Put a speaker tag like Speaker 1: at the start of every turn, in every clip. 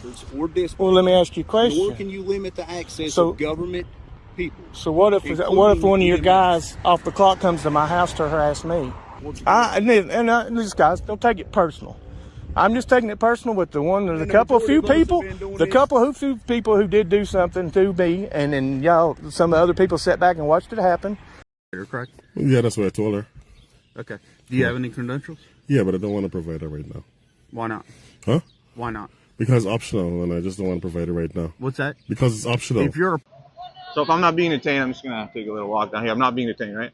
Speaker 1: or dispatch.
Speaker 2: Well, let me ask you a question.
Speaker 1: Nor can you limit the access of government people.
Speaker 2: So what if one of your guys off the clock comes to my house to harass me? These guys don't take it personal. I'm just taking it personal with the couple few people who did do something to me, and then some of the other people sat back and watched it happen.
Speaker 3: Correct?
Speaker 4: Yeah, that's what I told her.
Speaker 3: Okay. Do you have any credentials?
Speaker 4: Yeah, but I don't want to provide it right now.
Speaker 3: Why not?
Speaker 4: Huh?
Speaker 3: Why not?
Speaker 4: Because it's optional, and I just don't want to provide it right now.
Speaker 3: What's that?
Speaker 4: Because it's optional.
Speaker 5: So if I'm not being detained, I'm just going to take a little walk down here. I'm not being detained, right?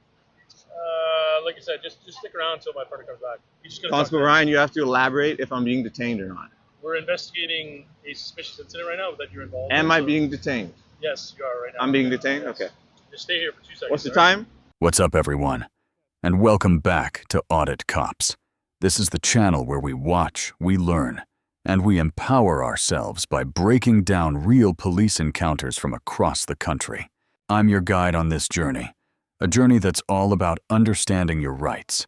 Speaker 6: Like I said, just stick around until my partner comes back.
Speaker 5: Constable Ryan, you have to elaborate if I'm being detained or not.
Speaker 6: We're investigating a suspicious incident right now that you're involved in.
Speaker 5: Am I being detained?
Speaker 6: Yes, you are right now.
Speaker 5: I'm being detained?
Speaker 6: Yes.
Speaker 5: Okay.
Speaker 6: Just stay here for 2 seconds.
Speaker 5: What's the time?
Speaker 7: What's up, everyone? And welcome back to Audit Cops. This is the channel where we watch, we learn, and we empower ourselves by breaking down real police encounters from across the country. I'm your guide on this journey, a journey that's all about understanding your rights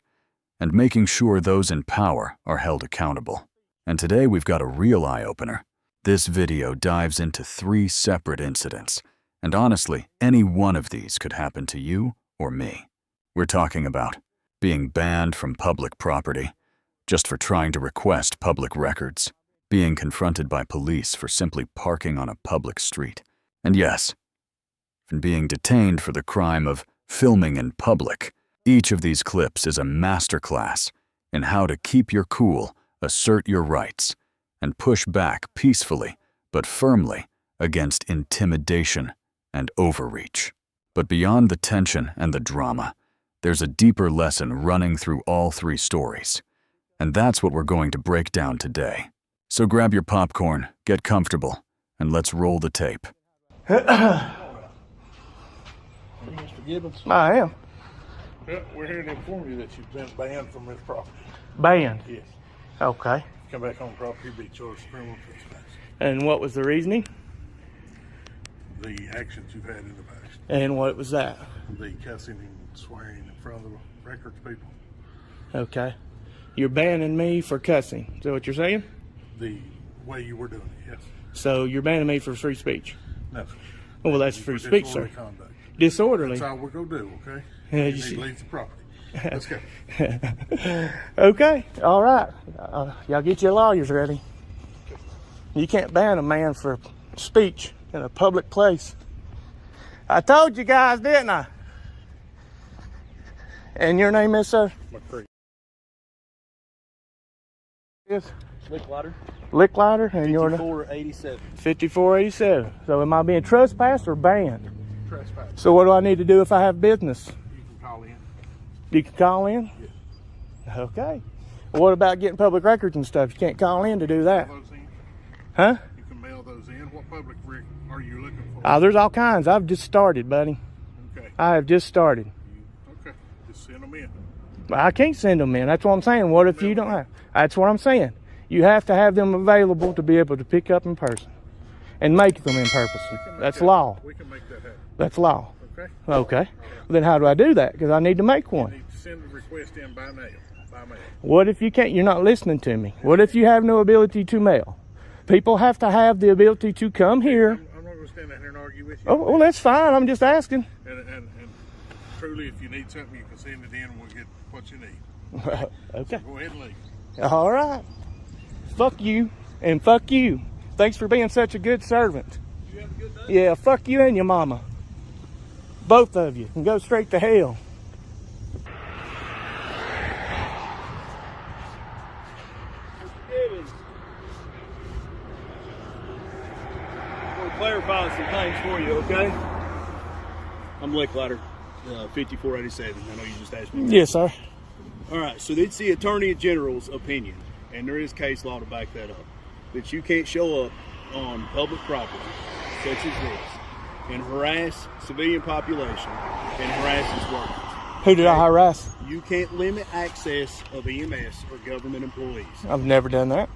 Speaker 7: and making sure those in power are held accountable. And today we've got a real eye-opener. This video dives into 3 separate incidents, and honestly, any one of these could happen to you or me. We're talking about being banned from public property just for trying to request public records, being confronted by police for simply parking on a public street, and yes, and being detained for the crime of filming in public. Each of these clips is a masterclass in how to keep your cool, assert your rights, and push back peacefully but firmly against intimidation and overreach. But beyond the tension and the drama, there's a deeper lesson running through all 3 stories. And that's what we're going to break down today. So grab your popcorn, get comfortable, and let's roll the tape.
Speaker 2: Mr.
Speaker 8: Gibbons?
Speaker 2: I am.
Speaker 8: Yeah, we're here to inform you that you've been banned from this property.
Speaker 2: Banned?
Speaker 8: Yes.
Speaker 2: Okay.
Speaker 8: Come back on property, you'll be charged with criminal trespass.
Speaker 2: And what was the reasoning?
Speaker 8: The actions you've had in the past.
Speaker 2: And what was that?
Speaker 8: The cussing and swearing in front of the records people.
Speaker 2: Okay. You're banning me for cussing. Is that what you're saying?
Speaker 8: The way you were doing it, yes.
Speaker 2: So you're banning me for free speech?
Speaker 8: No.
Speaker 2: Well, that's free speech, sir.
Speaker 8: Disorderly conduct.
Speaker 2: Disorderly?
Speaker 8: That's all we're going to do, okay?
Speaker 2: Yeah,
Speaker 8: you need to leave the property. Let's go.
Speaker 2: Okay. All right. Y'all get your lawyers ready. You can't ban a man for speech in a public place. I told you guys, didn't I? And your name is, sir?
Speaker 8: McCree.
Speaker 2: Yes.
Speaker 9: Licklider.
Speaker 2: Licklider, and your
Speaker 9: 5487.
Speaker 2: 5487. So am I being trespassed or banned?
Speaker 8: Trespass.
Speaker 2: So what do I need to do if I have business?
Speaker 8: You can call in.
Speaker 2: You can call in?
Speaker 8: Yes.
Speaker 2: Okay. What about getting public records and stuff? You can't call in to do that.
Speaker 8: Mail those in.
Speaker 2: Huh?
Speaker 8: You can mail those in. What public record are you looking for?
Speaker 2: There's all kinds. I've just started, buddy.
Speaker 8: Okay.
Speaker 2: I have just started.
Speaker 8: Okay. Just send them in.
Speaker 2: I can't send them in. That's what I'm saying. What if you don't have? That's what I'm saying. You have to have them available to be able to pick up in person and make them in purpose. That's law.
Speaker 8: We can make that happen.
Speaker 2: That's law.
Speaker 8: Okay.
Speaker 2: Okay. Well, then how do I do that? Because I need to make one.
Speaker 8: You need to send the request in by mail.
Speaker 2: What if you can't? You're not listening to me. What if you have no ability to mail? People have to have the ability to come here.
Speaker 8: I'm not going to stand out here and argue with you.
Speaker 2: Oh, well, that's fine. I'm just asking.
Speaker 8: And truly, if you need something, you can send it in and we'll get what you need.
Speaker 2: Okay.
Speaker 8: So go ahead and leave.
Speaker 2: All right. Fuck you and fuck you. Thanks for being such a good servant.
Speaker 8: You have a good day?
Speaker 2: Yeah, fuck you and your mama. Both of you can go straight to hell.
Speaker 9: We'll clarify some things for you, okay? I'm Licklider, 5487. I know you just asked me.
Speaker 2: Yes, sir.
Speaker 9: All right, so it's the Attorney General's opinion, and there is case law to back that up, that you can't show up on public property, such as this, and harass civilian population and harass its workers.
Speaker 2: Who did I harass?
Speaker 9: You can't limit access of EMS or government employees.
Speaker 2: I've never done that.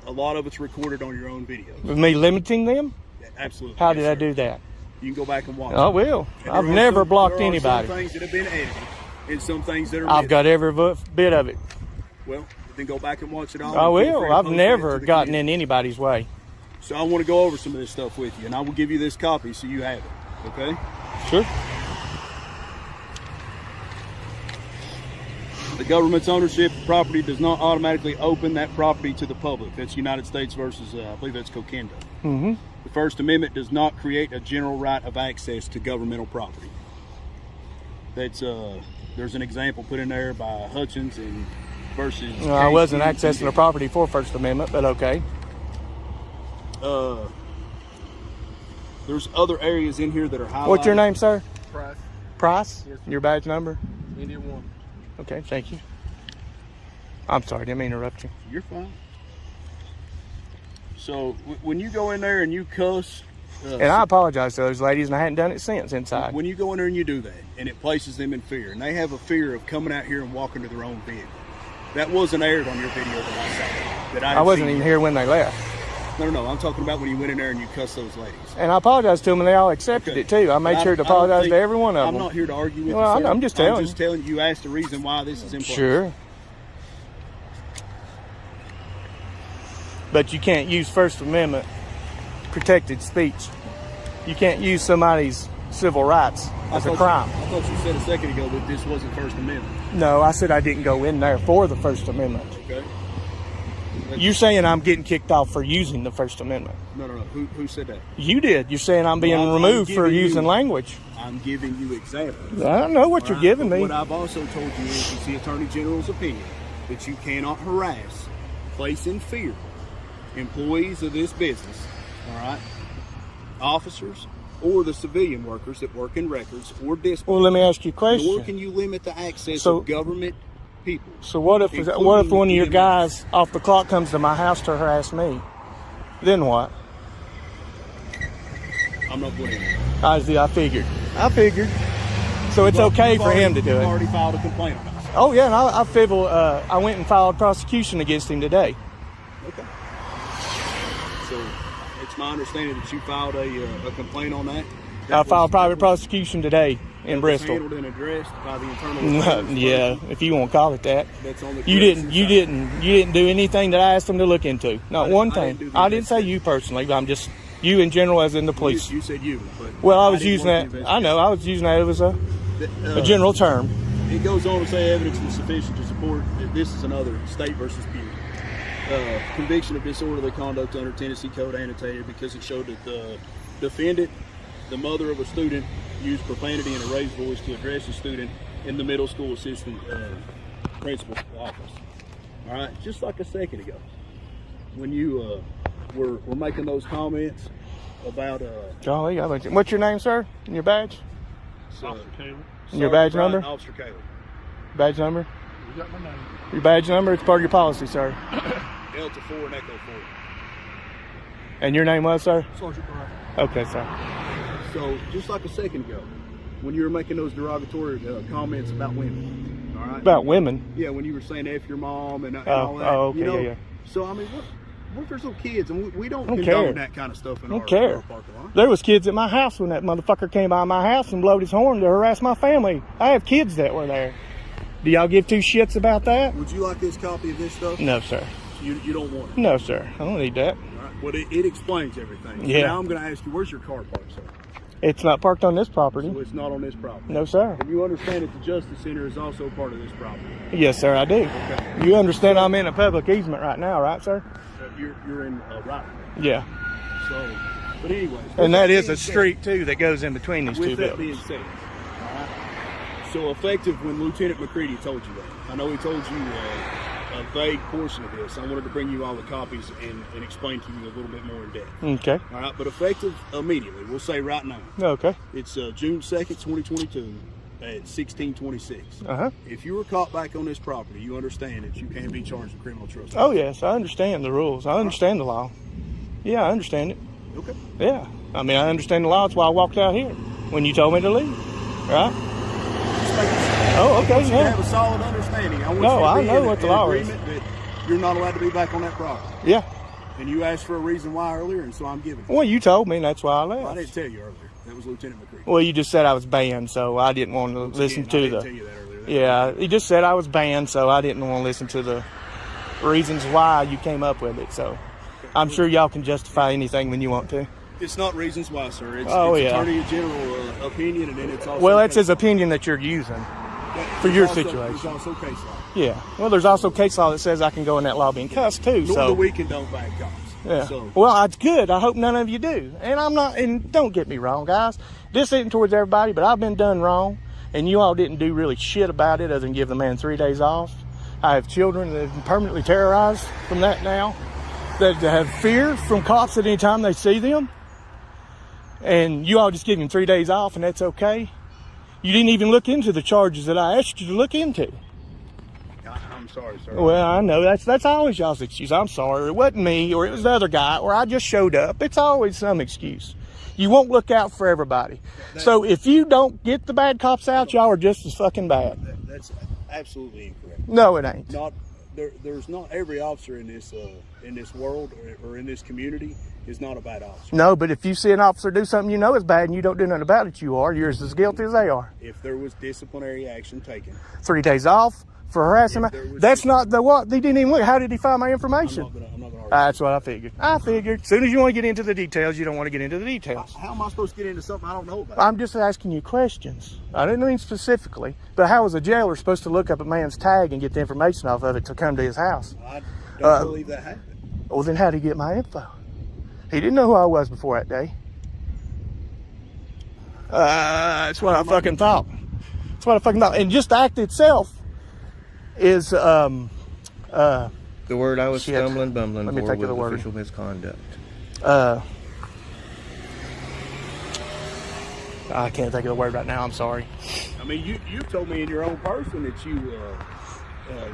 Speaker 9: A lot of it's recorded on your own videos.
Speaker 2: With me limiting them?
Speaker 9: Absolutely.
Speaker 2: How did I do that?
Speaker 9: You can go back and watch
Speaker 2: I will. I've never blocked anybody.
Speaker 9: Some things that have been edited and some things that are
Speaker 2: I've got every bit of it.
Speaker 9: Well, then go back and watch it all.
Speaker 2: I will. I've never gotten in anybody's way.
Speaker 9: So I want to go over some of this stuff with you, and I will give you this copy so you have it, okay?
Speaker 2: Sure.
Speaker 9: The government's ownership of property does not automatically open that property to the public. That's United States versus, I believe that's Copgetsowned.
Speaker 2: Mm-hmm.
Speaker 9: The First Amendment does not create a general right of access to governmental property. That's, there's an example put in there by Hutchins and versus...
Speaker 2: Well, I wasn't accessing the property for First Amendment, but okay.
Speaker 9: There's other areas in here that are highlighted.
Speaker 2: What's your name, sir?
Speaker 6: Price.
Speaker 2: Price?
Speaker 6: Yes, sir.
Speaker 2: Your badge number?
Speaker 6: India 1.
Speaker 2: Okay, thank you. I'm sorry, didn't mean to interrupt you.
Speaker 9: You're fine. So when you go in there and you cuss...
Speaker 2: and I apologize to those ladies, and I hadn't done it since inside.
Speaker 9: When you go in there and you do that, and it places them in fear, and they have a fear of coming out here and walking to their own vehicle. That wasn't aired on your video that I saw.
Speaker 2: I wasn't even here when they left.
Speaker 9: No, I'm talking about when you went in there and you cussed those ladies.
Speaker 2: And I apologize to them, and they all accepted it too. I made sure to apologize to every one of them.
Speaker 9: I'm not here to argue with you,
Speaker 2: well,
Speaker 9: sir.
Speaker 2: I'm just telling you.
Speaker 9: I'm just telling you asked the reason why this is in place.
Speaker 2: Sure. But you can't use First Amendment protected speech. You can't use somebody's civil rights as a crime.
Speaker 9: I thought you said a second ago that this wasn't First Amendment.
Speaker 2: No, I said I didn't go in there for the First Amendment.
Speaker 9: Okay.
Speaker 2: You're saying I'm getting kicked off for using the First Amendment.
Speaker 9: No. Who said that?
Speaker 2: You did. You're saying I'm being removed for using language.
Speaker 9: I'm giving you examples.
Speaker 2: I don't know what you're giving me.
Speaker 9: What I've also told you is it's the Attorney General's opinion that you cannot harass, place in fear employees of this business, all right, officers, or the civilian workers that work in records or dispatch.
Speaker 2: Well, let me ask you a question.
Speaker 9: Nor can you limit the access of government people.
Speaker 2: So what if one of your guys off the clock comes to my house to harass me? Then what?
Speaker 9: I'm not going in.
Speaker 2: I figured. So it's okay for him to do it.
Speaker 9: You've already filed a complaint on us.
Speaker 2: Oh yeah, and I went and filed prosecution against him today.
Speaker 9: Okay. So it's my understanding that you filed a complaint on that.
Speaker 2: I filed private prosecution today in Bristol.
Speaker 9: Handled and addressed by the internal.
Speaker 2: Yeah, if you want to call it that.
Speaker 9: That's on the
Speaker 2: You didn't do anything that I asked them to look into. Not one thing. I didn't say you personally, but I'm just you in general, as in the police.
Speaker 9: You said you. But
Speaker 2: well, I was using that. I know. I was using that as a general term.
Speaker 9: It goes on to say evidence was sufficient to support that this is another state versus Butte. Conviction of disorderly conduct under Tennessee Code annotated because it showed that the defendant, the mother of a student, used profanity in a raised voice to address a student in the middle school assistant principal's office. All right, just like a second ago, when you were making those comments about
Speaker 2: Golly, what's your name, sir? And your badge?
Speaker 6: Officer Caleb.
Speaker 2: And your badge number?
Speaker 9: Officer Caleb.
Speaker 2: Badge number?
Speaker 6: You got my name.
Speaker 2: Your badge number? It's part of your policy, sir.
Speaker 9: Delta 4 and Echo 4.
Speaker 2: And your name was, sir?
Speaker 6: Sergeant Brian.
Speaker 2: Okay, sir.
Speaker 9: So, just like a second ago, when you were making those derogatory comments about women, all right?
Speaker 2: About women?
Speaker 9: Yeah, when you were saying F your mom and all that.
Speaker 2: Oh, okay,
Speaker 9: you know?
Speaker 2: yeah.
Speaker 9: So, I mean, what if there's little kids, and we don't
Speaker 2: care.
Speaker 9: condone that kind of stuff in our parking lot?
Speaker 2: There was kids at my house when that motherfucker came by my house and blowed his horn to harass my family. I have kids that were there. Do y'all give two shits about that?
Speaker 9: Would you like this copy of this stuff?
Speaker 2: No, sir.
Speaker 9: You don't want it?
Speaker 2: No, sir. I don't need that.
Speaker 9: All right. Well, it explains everything. So
Speaker 2: Yeah.
Speaker 9: now I'm going to ask you, where's your car parked, sir?
Speaker 2: It's not parked on this property.
Speaker 9: So it's not on this property?
Speaker 2: No, sir.
Speaker 9: And you understand that the Justice Center is also part of this property?
Speaker 2: Yes, sir, I do.
Speaker 9: Okay.
Speaker 2: You understand I'm in a public easement right now, right, sir?
Speaker 9: You're in right.
Speaker 2: Yeah.
Speaker 9: So, but anyways.
Speaker 2: And that is a street, too, that goes in between these two
Speaker 9: With that
Speaker 2: buildings.
Speaker 9: being said, all right, so effective when Lieutenant McCready told you that. I know he told you a vague portion of this. I wanted to bring you all the copies and explain to you a little bit more in depth.
Speaker 2: Okay.
Speaker 9: All right, but effective immediately, we'll say right now.
Speaker 2: Okay.
Speaker 9: It's June 2nd, 2022 at 1626.
Speaker 2: Uh-huh.
Speaker 9: If you were caught back on this property, you understand that you can be charged with criminal trespass.
Speaker 2: Oh, yes, I understand the rules. I understand the law. Yeah, I understand it.
Speaker 9: Okay.
Speaker 2: Yeah. I mean, I understand the law. That's why I walked out here when you told me to leave. Right? Oh, okay.
Speaker 9: You
Speaker 2: Yeah.
Speaker 9: have a solid understanding. I want
Speaker 2: No,
Speaker 9: you to
Speaker 2: I
Speaker 9: be
Speaker 2: know
Speaker 9: in
Speaker 2: what the law is.
Speaker 9: agreement that you're not allowed to be back on that property.
Speaker 2: Yeah.
Speaker 9: And you asked for a reason why earlier, and so I'm giving it.
Speaker 2: Well, you told me, and that's why I
Speaker 9: Well, I
Speaker 2: left.
Speaker 9: didn't tell you earlier. That was Lieutenant McCready.
Speaker 2: Well, you just said I was banned, so I didn't want to listen
Speaker 9: Again, I
Speaker 2: to
Speaker 9: didn't
Speaker 2: the...
Speaker 9: tell you that earlier.
Speaker 2: Yeah, he just said I was banned, so I didn't want to listen to the reasons why you came up with it, so... I'm sure y'all can justify anything when you want to.
Speaker 9: It's not reasons why, sir. It's,
Speaker 2: yeah.
Speaker 9: Attorney General opinion, and then it's also...
Speaker 2: Well, that's his opinion that you're using for your situation.
Speaker 9: There's also case law.
Speaker 2: Yeah. Well, there's also case law that says I can go in that lobby and cuss, too.
Speaker 9: Nor do we condone bad cops.
Speaker 2: Yeah.
Speaker 9: So.
Speaker 2: Well, that's good. I hope none of you do. And I'm not, and don't get me wrong, guys. This isn't towards everybody, but I've been done wrong, and you all didn't do really shit about it other than give the man 3 days off. I have children that have been permanently terrorized from that now, that have fear from cops at any time they see them. And you all just give him 3 days off, and that's okay. You didn't even look into the charges that I asked you to look into.
Speaker 9: I'm sorry, sir.
Speaker 2: Well, I know that's always y'all's excuse. I'm sorry. It wasn't me, or it was the other guy, or I just showed up. It's always some excuse. You won't look out for everybody. So if you don't get the bad cops out, y'all are just as fucking bad.
Speaker 9: That's absolutely incorrect.
Speaker 2: No, it ain't.
Speaker 9: There's not every officer in this world or in this community is not a bad officer.
Speaker 2: No, but if you see an officer do something you know is bad and you don't do nothing about it, you're as guilty as they are.
Speaker 9: If there was disciplinary action taken,
Speaker 2: 3 days off for harassing me. That's not the what. They didn't even look. How did he find my information?
Speaker 9: I'm not gonna argue.
Speaker 2: That's what I figured. As soon as you want to get into the details, you don't want to get into the details.
Speaker 9: How am I supposed to get into something I don't know about?
Speaker 2: I'm just asking you questions. I didn't mean specifically, but how was a jailer supposed to look up a man's tag and get the information off of it to come to his house?
Speaker 9: I don't believe that happened.
Speaker 2: Well, then how did he get my info? He didn't know who I was before that day. That's what I fucking thought. That's what I fucking thought. And just the act itself is
Speaker 10: the word I was stumbling, bumbling
Speaker 2: Let me
Speaker 10: for
Speaker 2: think of the
Speaker 10: was
Speaker 2: word.
Speaker 10: official misconduct.
Speaker 2: I can't think of the word right now. I'm sorry.
Speaker 9: I mean, you told me in your own person that you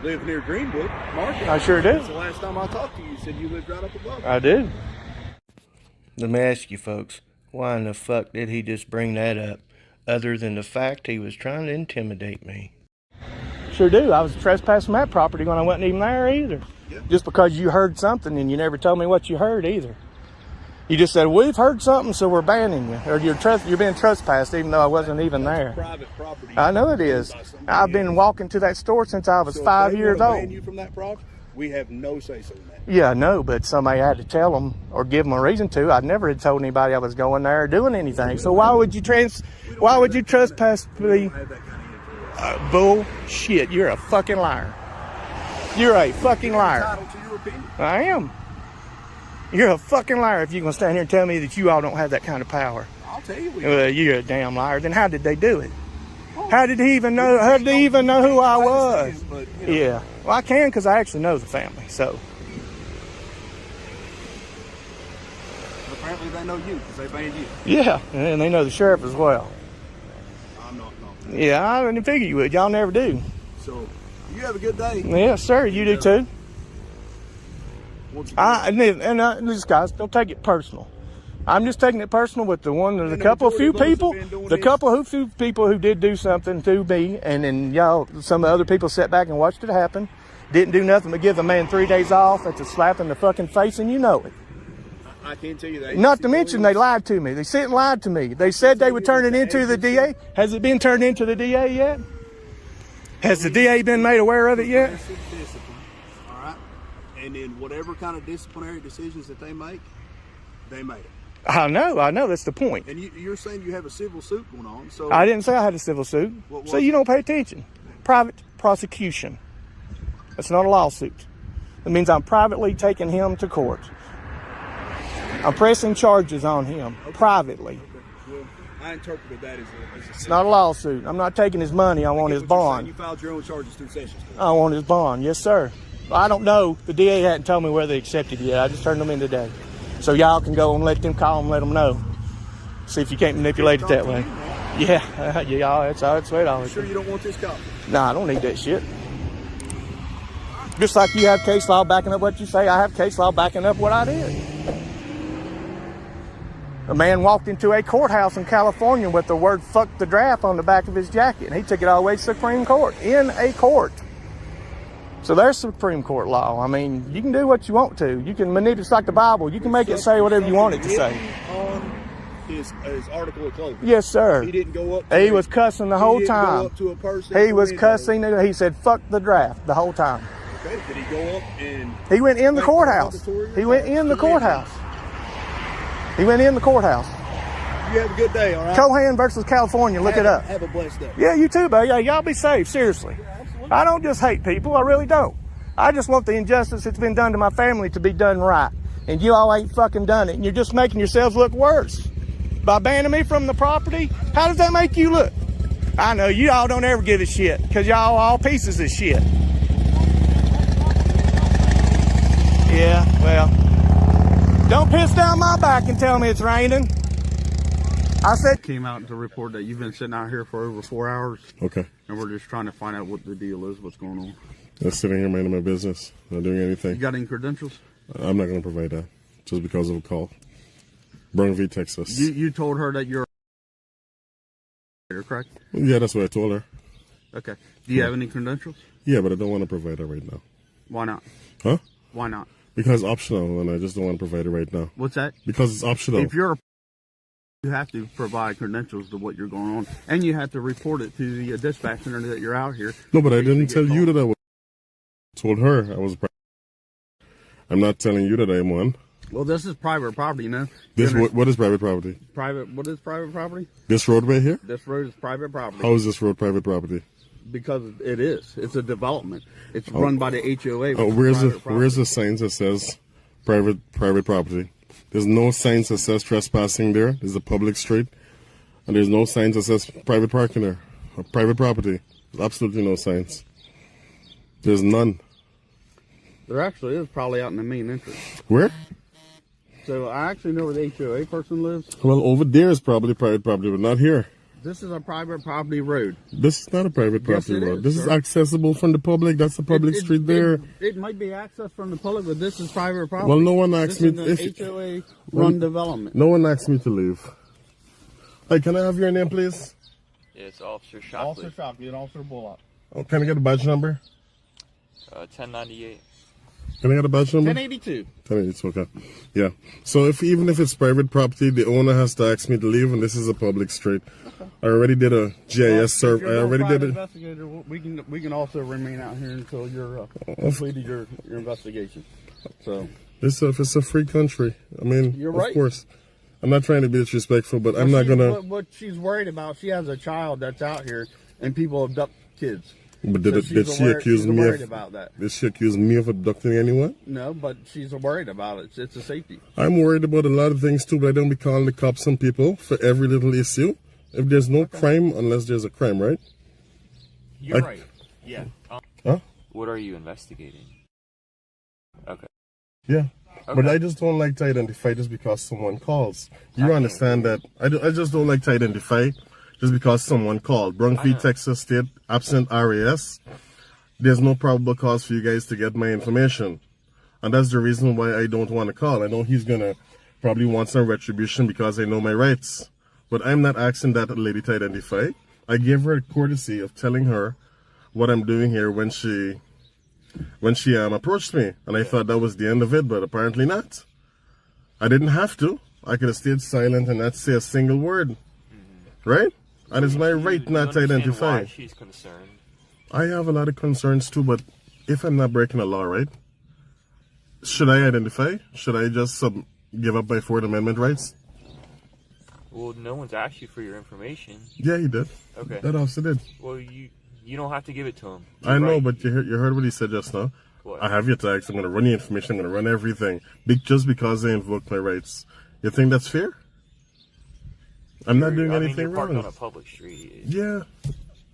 Speaker 9: live near Greenwood Market.
Speaker 2: I sure do.
Speaker 9: That's the last time I talked to you. You said you lived right up above.
Speaker 2: I do.
Speaker 10: Let me ask you folks, why in the fuck did he just bring that up, other than the fact he was trying to intimidate me?
Speaker 2: Sure do. I was trespassing that property when I wasn't even there either.
Speaker 9: Yep.
Speaker 2: Just because you heard something and you never told me what you heard either. You just said, we've heard something, so we're banning you. Or you're being trespassed even though I wasn't even there.
Speaker 9: Private property.
Speaker 2: I know it is. I've been walking to that store since I was 5 years old.
Speaker 9: Ban you from that property, we have no say-so in that.
Speaker 2: Yeah, I know, but somebody had to tell them or give them a reason to. I never had told anybody I was going there or doing anything. So why would you trespass me? Bullshit. You're a fucking liar. You're a fucking liar.
Speaker 9: Entitled to your opinion.
Speaker 2: I am. You're a fucking liar if you're going to stand here and tell me that you all don't have that kind of power.
Speaker 9: I'll tell you.
Speaker 2: You're a damn liar. Then how did they do it? How did he even know? How did he even know who I was? Yeah. Well, I can because I actually know the family. So.
Speaker 9: Apparently they know you because they banned you.
Speaker 2: Yeah, and they know the sheriff as well.
Speaker 9: I'm not.
Speaker 2: Yeah, I didn't figure you would. Y'all never do.
Speaker 9: So, you have a good day.
Speaker 2: Yes, sir. You do too. These guys, don't take it personal. I'm just taking it personal with the one. There's a couple of few people, few people who did do something to me, and then y'all, some of the other people sat back and watched it happen. Didn't do nothing but give the man 3 days off. That's a slap in the fucking face, and you know it.
Speaker 9: I can't tell you that.
Speaker 2: Not to mention they lied to me. They sit and lied to me. They said they would turn it into the DA. Has it been turned into the DA yet? Has the DA been made aware of it yet?
Speaker 9: All right. And then whatever kind of disciplinary decisions that they make, they made it.
Speaker 2: I know. That's the point.
Speaker 9: And you're saying you have a civil suit going on. So
Speaker 2: I didn't say I had a civil suit. So you don't pay attention. Private prosecution. That's not a lawsuit. It means I'm privately taking him to court. I'm pressing charges on him privately.
Speaker 9: Well, I interpreted that as a
Speaker 2: It's not a lawsuit. I'm not taking his money. I want his bond.
Speaker 9: You filed your own charges through Sessions Court.
Speaker 2: I want his bond. Yes, sir. I don't know. The DA hadn't told me whether they accepted it yet. I just turned them in today. So y'all can go and let them call and let them know. See if you can't manipulate it that way. Yeah, that's how it's all.
Speaker 9: Sure you don't want this copy?
Speaker 2: Nah, I don't need that shit. Just like you have case law backing up what you say, I have case law backing up what I did. A man walked into a courthouse in California with the word "fuck the draft" on the back of his jacket, and he took it all the way to Supreme Court, in a court. So there's Supreme Court law. I mean, you can do what you want to. You can manipulate, it's like the Bible. You can make it say whatever you want it to say.
Speaker 9: On his article of clothing.
Speaker 2: Yes, sir.
Speaker 9: He didn't go up.
Speaker 2: He was cussing the whole time.
Speaker 9: Go up to a person.
Speaker 2: He was cussing. He said, "Fuck the draft" the whole time.
Speaker 9: Okay, did he go up and...
Speaker 2: He went in the courthouse. He went in the courthouse. He went in the courthouse.
Speaker 9: You have a good day, all right?
Speaker 2: Cohan versus California. Look it up.
Speaker 9: Have a blessed day.
Speaker 2: Yeah, you too, buddy. Yeah, y'all be safe. Seriously. I don't just hate people. I really don't. I just want the injustice that's been done to my family to be done right. And you all ain't fucking done it. And you're just making yourselves look worse. By banning me from the property, how does that make you look? I know, you all don't ever give a shit. Because y'all all pieces of shit. Yeah, well. Don't piss down my back and tell me it's raining. I said...
Speaker 3: Came out to report that you've been sitting out here for over 4 hours.
Speaker 4: Okay.
Speaker 3: And we're just trying to find out what the deal is, what's going on.
Speaker 4: Just sitting here minding my business, not doing anything.
Speaker 3: You got any credentials?
Speaker 4: I'm not going to provide that, just because of a call. Brunville, Texas.
Speaker 3: You told her that you're a correct?
Speaker 4: Yeah, that's what I told her.
Speaker 3: Okay. Do you have any credentials?
Speaker 4: Yeah, but I don't want to provide that right now.
Speaker 3: Why not?
Speaker 4: Huh?
Speaker 3: Why not?
Speaker 4: Because it's optional, and I just don't want to provide it right now.
Speaker 3: What's that?
Speaker 4: Because it's optional.
Speaker 3: If you're you have to provide credentials to what you're going on, and you have to report it to the dispatch center that you're out here.
Speaker 4: No, but I didn't tell you that I was. I told her I was. I'm not telling you that I'm one.
Speaker 3: Well, this is private property, you know.
Speaker 4: This what is private property?
Speaker 3: What is private property?
Speaker 4: This roadway here?
Speaker 3: This road is private property.
Speaker 4: How is this road private property?
Speaker 3: Because it is. It's a development. It's run by the HOA.
Speaker 4: Where's the signs that says private property? There's no signs that says trespassing there. There's a public street, and there's no signs that says private parking there or private property. There's absolutely no signs. There's none.
Speaker 3: There actually is, probably out in the main entrance.
Speaker 4: Where?
Speaker 3: So I actually know where the HOA person lives.
Speaker 4: Well, over there is probably private property, but not here.
Speaker 3: This is a private property road.
Speaker 4: This is not a private property road. This is
Speaker 3: sir.
Speaker 4: Accessible from the public. That's a public street there.
Speaker 3: It might be accessed from the public, but this is private property.
Speaker 4: Well, no one asked me.
Speaker 3: This is an HOA run development.
Speaker 4: No one asked me to leave. Hey, can I have your name, please?
Speaker 11: Yeah, it's Officer Shockley.
Speaker 3: Officer Shockley and Officer Bullock.
Speaker 4: Oh, can I get a badge number?
Speaker 11: 1098.
Speaker 4: Can I get a badge number?
Speaker 3: 1082.
Speaker 4: 1082, okay. Yeah. So even if it's private property, the owner has to ask me to leave, and this is a public street. Okay. I already did a GIS survey. I already did it.
Speaker 3: Investigator, we can also remain out here until you're completed your investigation. So
Speaker 4: it's a free country. I mean,
Speaker 3: you're right.
Speaker 4: Of course. I'm not trying to be disrespectful, but I'm not gonna.
Speaker 3: What she's worried about, she has a child that's out here, and people abduct kids.
Speaker 4: But did she accuse me of
Speaker 3: that?
Speaker 4: Did she accuse me of abducting anyone?
Speaker 3: No, but she's worried about it. It's a safety.
Speaker 4: I'm worried about a lot of things too, but I don't be calling the cops on people for every little issue. If there's no crime, unless there's a crime, right?
Speaker 11: You're right. Yeah.
Speaker 4: Huh?
Speaker 11: What are you investigating? Okay.
Speaker 4: Yeah.
Speaker 11: Okay.
Speaker 4: But I just don't like to identify just because someone calls. You understand that? I just don't like to identify just because someone called. Brunville, Texas State, absent RAS. There's no probable cause for you guys to get my information. And that's the reason why I don't want to call. I know he's going to probably want some retribution because I know my rights. But I'm not asking that lady to identify. I gave her a courtesy of telling her what I'm doing here when she approached me. And I thought that was the end of it, but apparently not. I didn't have to. I could have stayed silent and not say a single word. Right? And it's my right not to identify.
Speaker 11: Why she's concerned.
Speaker 4: I have a lot of concerns too, but if I'm not breaking the law, right? Should I identify? Should I just give up my Fourth Amendment rights?
Speaker 11: Well, no one's asked you for your information.
Speaker 4: Yeah, he did.
Speaker 11: Okay.
Speaker 4: That officer did.
Speaker 11: Well, you don't have to give it to him.
Speaker 4: I know, but you heard what he said just now.
Speaker 11: What?
Speaker 4: I have your tags. I'm going to run your information. I'm going to run everything. Just because they invoked my rights. You think that's fair? I'm not doing anything
Speaker 11: you're parked
Speaker 4: wrong.
Speaker 11: on a public street.
Speaker 4: Yeah.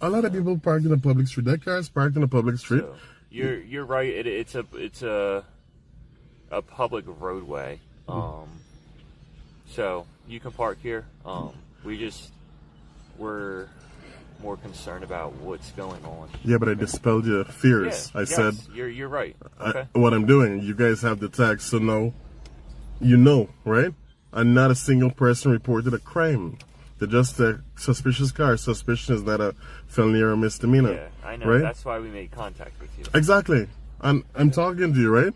Speaker 4: A lot of people park in a public street. That car's parked in a public street.
Speaker 11: So, you're right. It's a public roadway. So you can park here. We're more concerned about what's going on.
Speaker 4: Yeah, but I dispelled your fears.
Speaker 11: Yeah,
Speaker 4: said
Speaker 11: you're right. Okay.
Speaker 4: What I'm doing. You guys have the tags, so no, you know, right? And not a single person reported a crime. They're just a suspicious car. Suspicion is not a felony or a misdemeanor.
Speaker 11: Yeah, I know.
Speaker 4: Right?
Speaker 11: That's why we made contact with you.
Speaker 4: Exactly. And I'm talking to you, right?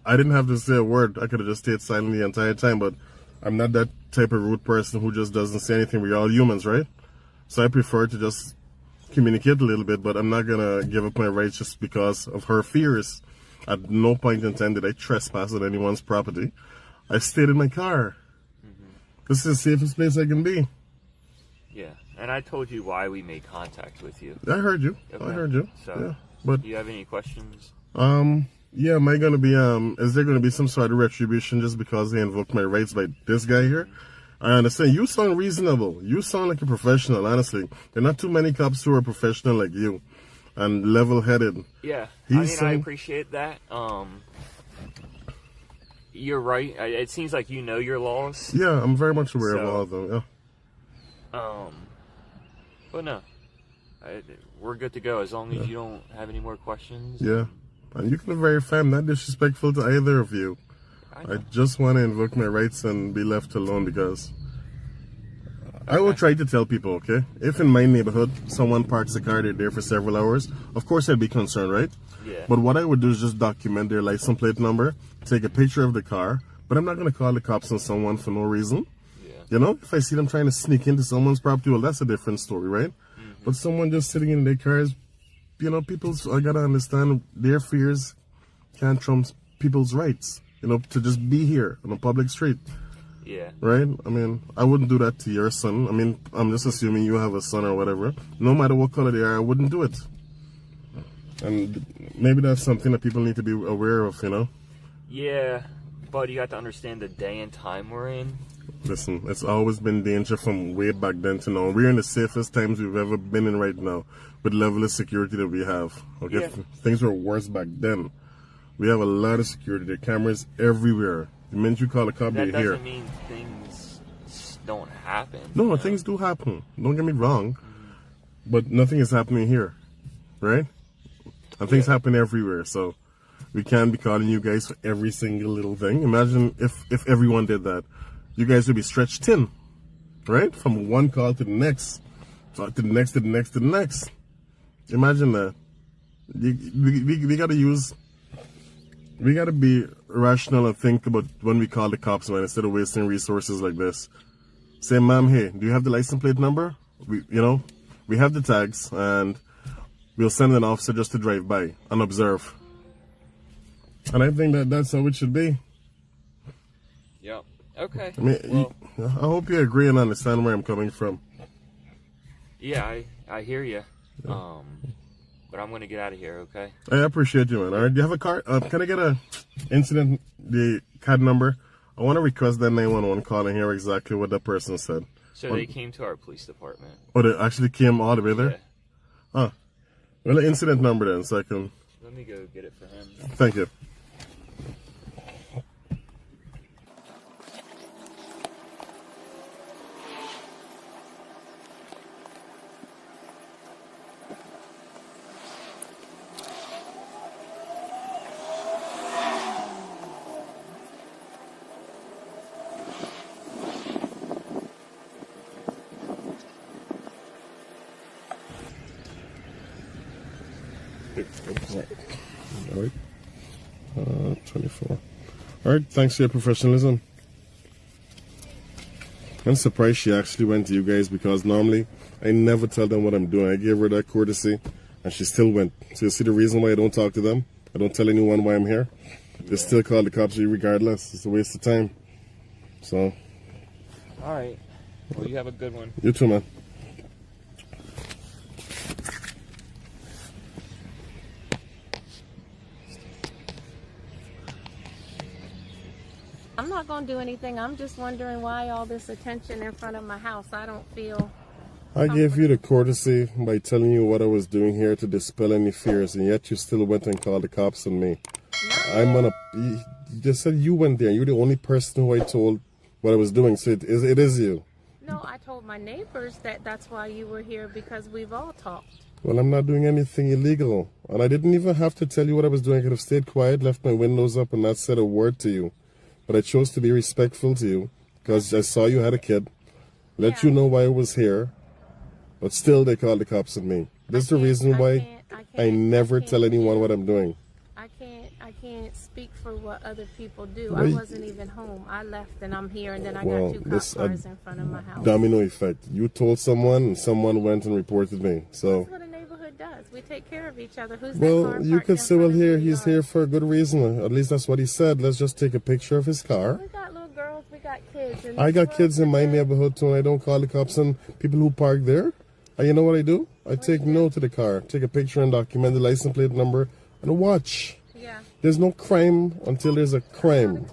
Speaker 4: I didn't have to say a word. I could have just stayed silent the entire time, but I'm not that type of rude person who just doesn't say anything. We're all humans, right? So I prefer to just communicate a little bit, but I'm not going to give up my rights just because of her fears. At no point in time did I trespass on anyone's property. I stayed in my car. This is the safest place I can be.
Speaker 11: Yeah, and I told you why we made contact with you.
Speaker 4: I heard you.
Speaker 11: Okay.
Speaker 4: I heard you.
Speaker 11: So,
Speaker 4: yeah. But
Speaker 11: do you have any questions?
Speaker 4: yeah, am I gonna be is there gonna be some sort of retribution just because they invoked my rights by this guy here? I understand. You sound reasonable. You sound like a professional, honestly. There are not too many cops who are professional like you and level-headed.
Speaker 11: Yeah, I appreciate that. You're right. It seems like you know your laws.
Speaker 4: Yeah, I'm very much aware of all of them, yeah.
Speaker 11: But no. We're good to go as long as you don't have any more questions.
Speaker 4: Yeah. And you can be very fair. I'm not disrespectful to either of you. I just want to invoke my rights and be left alone because I will try to tell people, okay? If in my neighborhood someone parks a car, they're there for several hours, of course I'd be concerned, right?
Speaker 11: Yeah.
Speaker 4: But what I would do is just document their license plate number, take a picture of the car, but I'm not going to call the cops on someone for no reason. Yeah. You know, if I see them trying to sneak into someone's property, well, that's a different story, right? But someone just sitting in their cars, you know, I got to understand their fears can't trump people's rights, you know, to just be here on a public street.
Speaker 11: Yeah.
Speaker 4: Right? I mean, I wouldn't do that to your son. I mean, I'm just assuming you have a son or whatever. No matter what color they are, I wouldn't do it. And maybe that's something that people need to be aware of, you know?
Speaker 11: Yeah, but you have to understand the day and time we're in.
Speaker 4: Listen, it's always been danger from way back then to now. We're in the safest times we've ever been in right now with the level of security that we have. Okay? Yeah. Things were worse back then. We have a lot of security. There are cameras everywhere. The minute you call a cop, they're here.
Speaker 11: That doesn't mean things don't happen.
Speaker 4: No, things do happen. Don't get me wrong. But nothing is happening here. Right? And things happen everywhere. So we can't be calling you guys for every single little thing. Imagine if everyone did that. You guys would be stretched thin. Right? From one call to the next. To the next, to the next, to the next. Imagine that. We gotta be rational and think about when we call the cops, man, instead of wasting resources like this. Say, ma'am, hey, do you have the license plate number? We have the tags, and we'll send an officer just to drive by and observe. And I think that's how it should be.
Speaker 11: Yeah. Okay.
Speaker 4: I mean, I hope you agree and understand where I'm coming from.
Speaker 11: Yeah, I hear you. Yeah. But I'm gonna get out of here, okay? I
Speaker 4: appreciate you, man. All right, do you have a card? Can I get the CAD number? I want to request that 911 call and hear exactly what that person said.
Speaker 11: So they came to our police department.
Speaker 4: Oh, they actually came all the way there? Yeah. Well, the incident number then, so I can...
Speaker 11: Let me go get it for him.
Speaker 4: Thank you. All right. 24. All right. Thanks for your professionalism. I'm surprised she actually went to you guys because normally I never tell them what I'm doing. I gave her that courtesy and she still went. So you see the reason why I don't talk to them? I don't tell anyone why I'm here. They still call the cops regardless. It's a waste of time. So.
Speaker 11: All right. Well, you have a good one.
Speaker 4: You too, man.
Speaker 12: I'm not going to do anything. I'm just wondering why all this attention in front of my house. I don't feel...
Speaker 4: I gave you the courtesy by telling you what I was doing here to dispel any fears, and yet you still went and called the cops on me. No. You just said you went there. You're the only person who I told what I was doing, so it is you.
Speaker 12: No, I told my neighbors that that's why you were here, because we've all talked.
Speaker 4: Well, I'm not doing anything illegal, and I didn't even have to tell you what I was doing. I could have stayed quiet, left my windows up, and not said a word to you. But I chose to be respectful to you because I saw you had a kid, let you know why I was here, but still they called the cops on me. This is the reason why I never tell anyone what I'm doing.
Speaker 12: I can't speak for what other people do. I wasn't even home. I left and I'm here, and then I got two cop cars in front of my house.
Speaker 4: Domino effect. You told someone and someone went and reported me. So
Speaker 12: that's what a neighborhood does. We take care of each other. Who's that
Speaker 4: Well,
Speaker 12: car
Speaker 4: you
Speaker 12: parked
Speaker 4: could
Speaker 12: in
Speaker 4: say, well,
Speaker 12: front of
Speaker 4: here
Speaker 12: your
Speaker 4: he's
Speaker 12: yard?
Speaker 4: here for a good reason. At least that's what he said. Let's just take a picture of his car.
Speaker 12: We got little girls, we got kids. And
Speaker 4: I got kids in my neighborhood too, and I don't call the cops on people who park there. And you know what I do? I take note of the car, take a picture and document the license plate number, and watch.
Speaker 12: Yeah.
Speaker 4: There's no crime until there's a crime.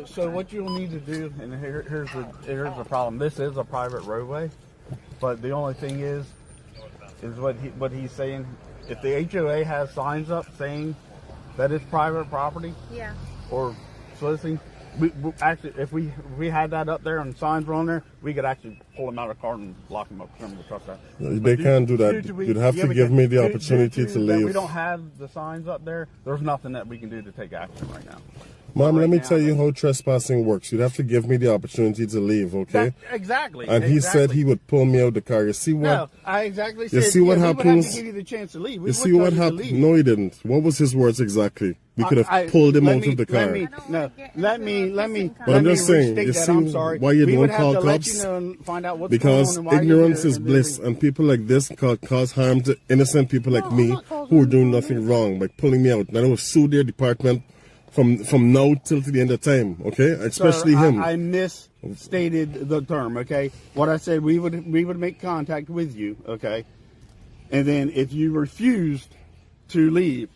Speaker 3: So what you'll need to do, and here's the problem. This is a private roadway, but the only thing is what he's saying. If the HOA has signs up saying that it's private property,
Speaker 12: yeah,
Speaker 3: or soliciting, we actually, if we had that up there and signs were on there, we could actually pull them out of the car and lock them up. Remember the trust that.
Speaker 4: They can't do that. You'd have to give me the opportunity to leave.
Speaker 3: We don't have the signs up there. There's nothing that we can do to take action right now.
Speaker 4: Mom, let me tell you how trespassing works. You'd have to give me the opportunity to leave, okay?
Speaker 3: Exactly.
Speaker 4: And he said he would pull me out of the car. You see what?
Speaker 3: No, I exactly said.
Speaker 4: You see what happens?
Speaker 3: We would have to give you the chance to leave.
Speaker 4: You see what happened? No, he didn't. What was his words exactly? We could have pulled him out of the car.
Speaker 3: Let me.
Speaker 4: But I'm just saying, you see why you don't call cops? Because ignorance is bliss, and people like this cause harm to innocent people like me who are doing nothing wrong by pulling me out. And I will sue their department from now till to the end of time, okay? Especially him.
Speaker 3: I misstated the term, okay? What I said, we would make contact with you, okay? And then if you refused to leave,